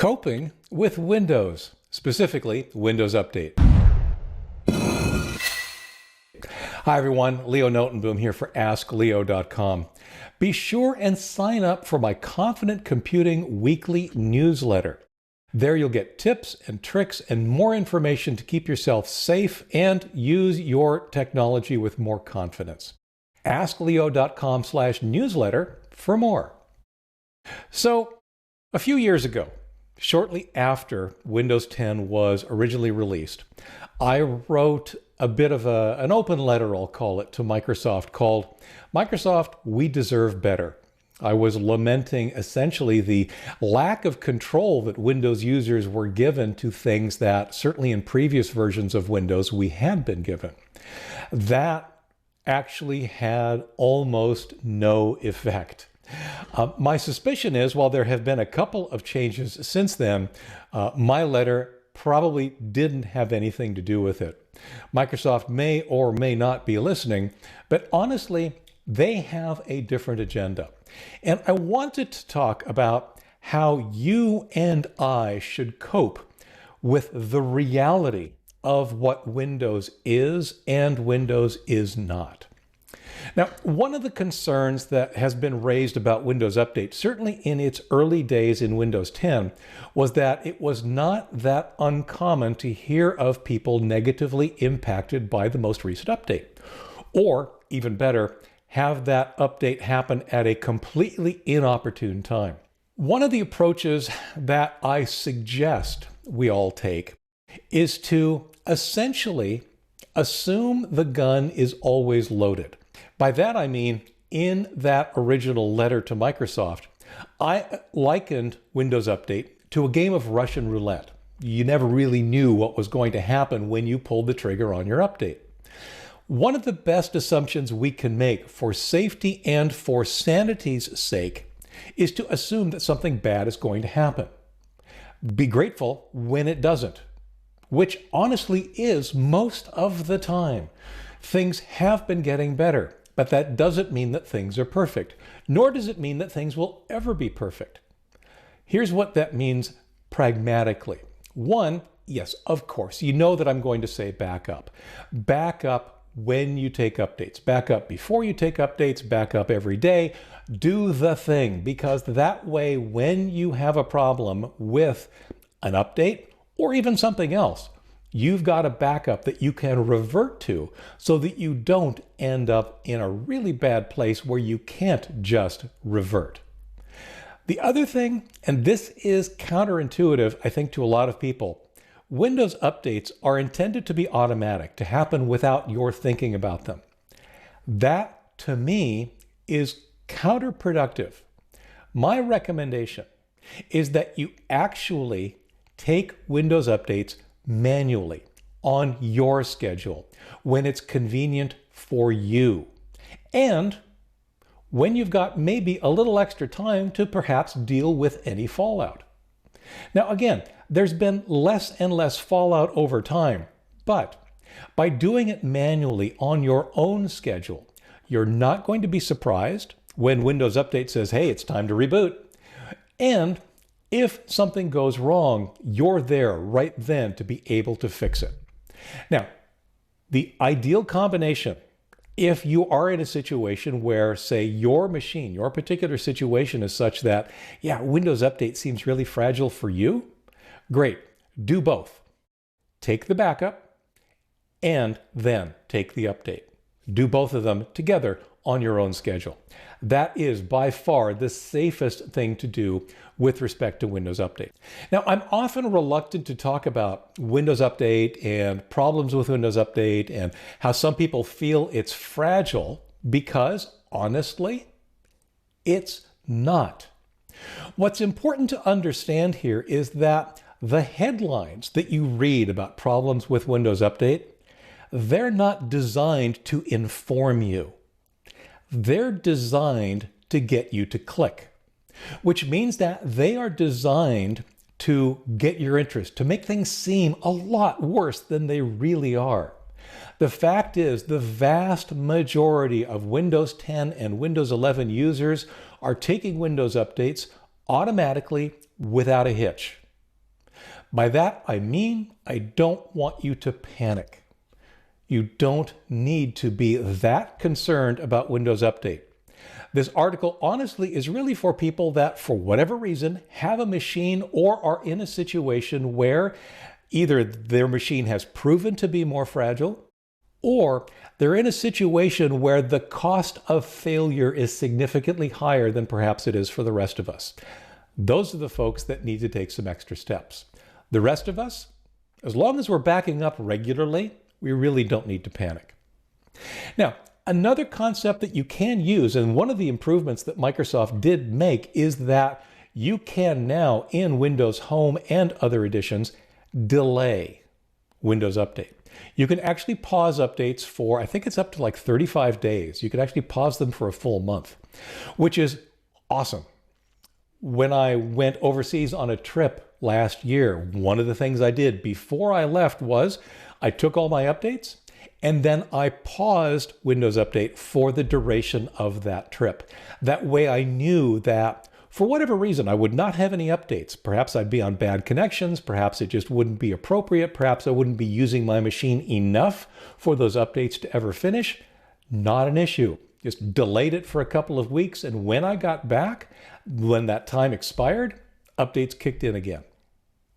Coping with Windows, specifically Windows Update. Hi everyone, Leo Notenboom here for askleo.com. Be sure and sign up for my Confident Computing weekly newsletter. There you'll get tips and tricks and more information to keep yourself safe and use your technology with more confidence. askleo.com/newsletter for more. So, a few years ago, shortly after Windows 10 was originally released, I wrote a bit of an open letter, I'll call it, to Microsoft called Microsoft, We Deserve Better. I was lamenting essentially the lack of control that Windows users were given to things that certainly in previous versions of Windows we had been given. That actually had almost no effect. My suspicion is, while there have been a couple of changes since then, my letter probably didn't have anything to do with it. Microsoft may or may not be listening, but honestly, they have a different agenda. And I wanted to talk about how you and I should cope with the reality of what Windows is and Windows is not. Now, one of the concerns that has been raised about Windows Update, certainly in its early days in Windows 10, was that it was not that uncommon to hear of people negatively impacted by the most recent update. Or, even better, have that update happen at a completely inopportune time. One of the approaches that I suggest we all take is to essentially assume the gun is always loaded. By that I mean, in that original letter to Microsoft, I likened Windows Update to a game of Russian roulette. You never really knew what was going to happen when you pulled the trigger on your update. One of the best assumptions we can make for safety and for sanity's sake is to assume that something bad is going to happen. Be grateful when it doesn't, which honestly is most of the time. Things have been getting better, but that doesn't mean that things are perfect, nor does it mean that things will ever be perfect. Here's what that means pragmatically. One, yes, of course, you know that I'm going to say back up. Back up when you take updates. Back up before you take updates, back up every day. Do the thing, because that way when you have a problem with an update or even something else, you've got a backup that you can revert to so that you don't end up in a really bad place where you can't just revert. The other thing, and this is counterintuitive, I think, to a lot of people, Windows updates are intended to be automatic, to happen without your thinking about them. That, to me, is counterproductive. My recommendation is that you actually take Windows updates manually on your schedule when it's convenient for you, and when you've got maybe a little extra time to perhaps deal with any fallout. Now again, there's been less and less fallout over time, but by doing it manually on your own schedule, you're not going to be surprised when Windows Update says, hey, it's time to reboot. And if something goes wrong, you're there right then to be able to fix it. Now, the ideal combination, if you are in a situation where, say, your machine, your particular situation is such that, yeah, Windows Update seems really fragile for you, great, do both. Take the backup and then take the update. Do both of them together on your own schedule. That is by far the safest thing to do with respect to Windows Update. Now, I'm often reluctant to talk about Windows Update and problems with Windows Update and how some people feel it's fragile because, honestly, it's not. What's important to understand here is that the headlines that you read about problems with Windows Update, they're not designed to inform you. They're designed to get you to click, which means that they are designed to get your interest, to make things seem a lot worse than they really are. The fact is, the vast majority of Windows 10 and Windows 11 users are taking Windows updates automatically without a hitch. By that, I mean, I don't want you to panic. You don't need to be that concerned about Windows Update. This article honestly is really for people that, for whatever reason, have a machine or are in a situation where either their machine has proven to be more fragile, or they're in a situation where the cost of failure is significantly higher than perhaps it is for the rest of us. Those are the folks that need to take some extra steps. The rest of us, as long as we're backing up regularly, we really don't need to panic. Now, another concept that you can use, and one of the improvements that Microsoft did make, is that you can now, in Windows Home and other editions, delay Windows Update. You can actually pause updates for, I think it's up to like 35 days. You can actually pause them for a full month, which is awesome. When I went overseas on a trip last year, one of the things I did before I left was I took all my updates and then I paused Windows Update for the duration of that trip. That way I knew that for whatever reason, I would not have any updates. Perhaps I'd be on bad connections. Perhaps it just wouldn't be appropriate. Perhaps I wouldn't be using my machine enough for those updates to ever finish. Not an issue. Just delayed it for a couple of weeks. And when I got back, when that time expired, updates kicked in again.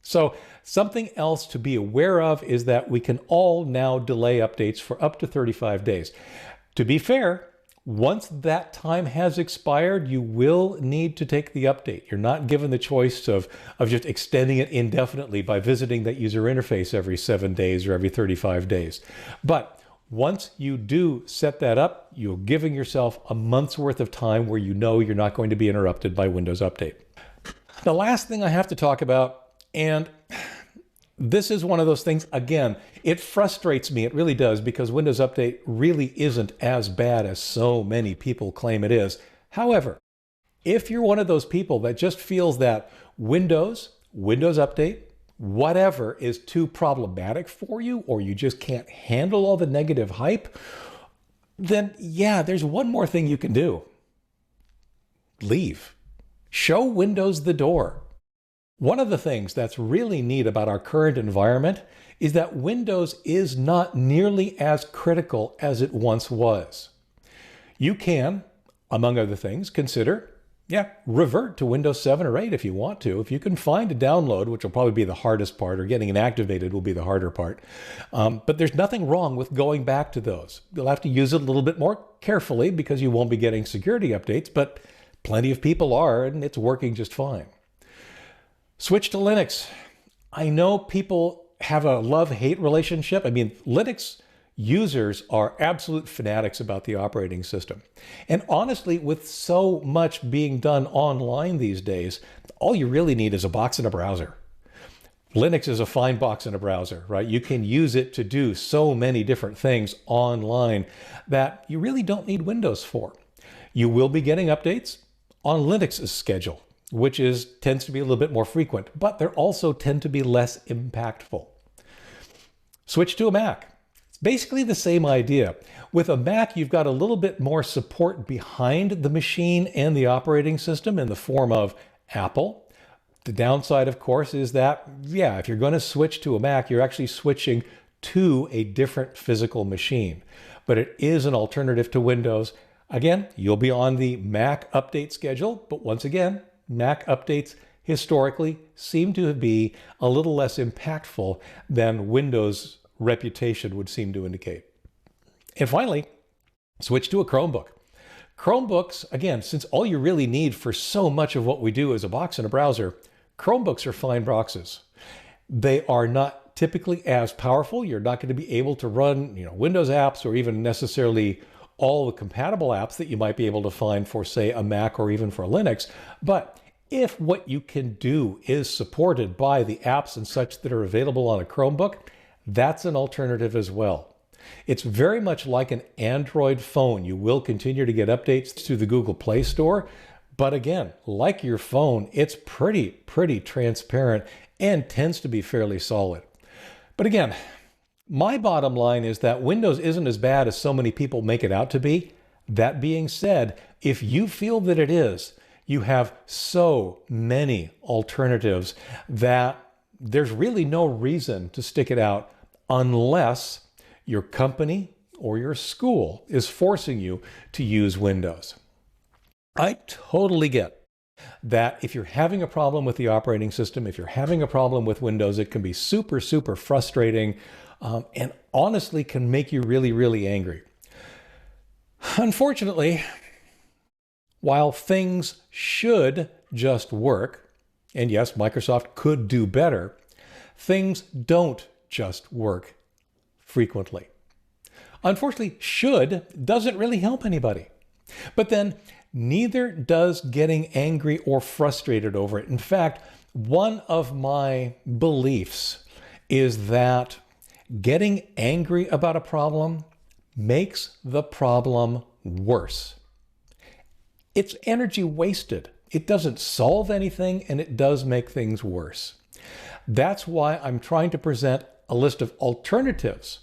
So something else to be aware of is that we can all now delay updates for up to 35 days. To be fair, once that time has expired, you will need to take the update. You're not given the choice of just extending it indefinitely by visiting that user interface every 7 days or every 35 days. But once you do set that up, you're giving yourself a month's worth of time where you know you're not going to be interrupted by Windows Update. The last thing I have to talk about, and this is one of those things, again, it frustrates me, it really does, because Windows Update really isn't as bad as so many people claim it is. However, if you're one of those people that just feels that Windows Update, whatever, is too problematic for you, or you just can't handle all the negative hype, then yeah, there's one more thing you can do. Leave. Show Windows the door. One of the things that's really neat about our current environment is that Windows is not nearly as critical as it once was. You can, among other things, consider, revert to Windows 7 or 8 if you want to. If you can find a download, which will probably be the hardest part, or getting it activated will be the harder part. But there's nothing wrong with going back to those. You'll have to use it a little bit more carefully because you won't be getting security updates, but plenty of people are, and it's working just fine. Switch to Linux. I know people have a love-hate relationship. I mean, Linux users are absolute fanatics about the operating system. And honestly, with so much being done online these days, all you really need is a box and a browser. Linux is a fine box and a browser, right? You can use it to do so many different things online that you really don't need Windows for. You will be getting updates on Linux's schedule, which tends to be a little bit more frequent, but they also tend to be less impactful. Switch to a Mac. It's basically the same idea. With a Mac, you've got a little bit more support behind the machine and the operating system in the form of Apple. The downside, of course, is that, if you're going to switch to a Mac, you're actually switching to a different physical machine. But it is an alternative to Windows. Again, you'll be on the Mac update schedule, but once again, Mac updates historically seem to be a little less impactful than Windows' reputation would seem to indicate. And finally, switch to a Chromebook. Chromebooks, again, since all you really need for so much of what we do is a box and a browser, Chromebooks are fine boxes. They are not typically as powerful. You're not going to be able to run, Windows apps or even necessarily all the compatible apps that you might be able to find for, say, a Mac or even for Linux. But if what you can do is supported by the apps and such that are available on a Chromebook, that's an alternative as well. It's very much like an Android phone. You will continue to get updates to the Google Play Store. But again, like your phone, it's pretty transparent and tends to be fairly solid. But again, my bottom line is that Windows isn't as bad as so many people make it out to be. That being said, if you feel that it is, you have so many alternatives that there's really no reason to stick it out unless your company or your school is forcing you to use Windows. I totally get that if you're having a problem with the operating system, if you're having a problem with Windows, it can be super, super frustrating and honestly can make you really, really angry. Unfortunately, while things should just work, and yes, Microsoft could do better, things don't just work frequently. Unfortunately, should doesn't really help anybody. But then neither does getting angry or frustrated over it. In fact, one of my beliefs is that getting angry about a problem makes the problem worse. It's energy wasted. It doesn't solve anything, and it does make things worse. That's why I'm trying to present a list of alternatives,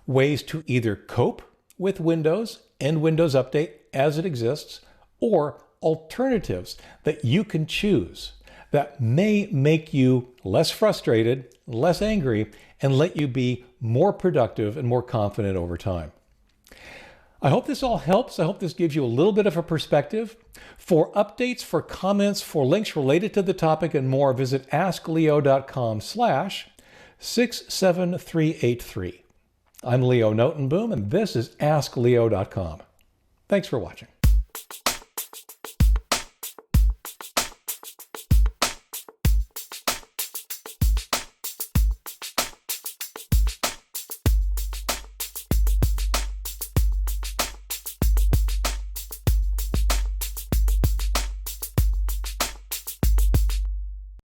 ways to either cope with Windows and Windows Update as it exists, or alternatives that you can choose that may make you less frustrated, less angry, and let you be more productive and more confident over time. I hope this all helps. I hope this gives you a little bit of a perspective. For updates, for comments, for links related to the topic and more, visit askleo.com/67383. I'm Leo Notenboom, and this is askleo.com. Thanks for watching.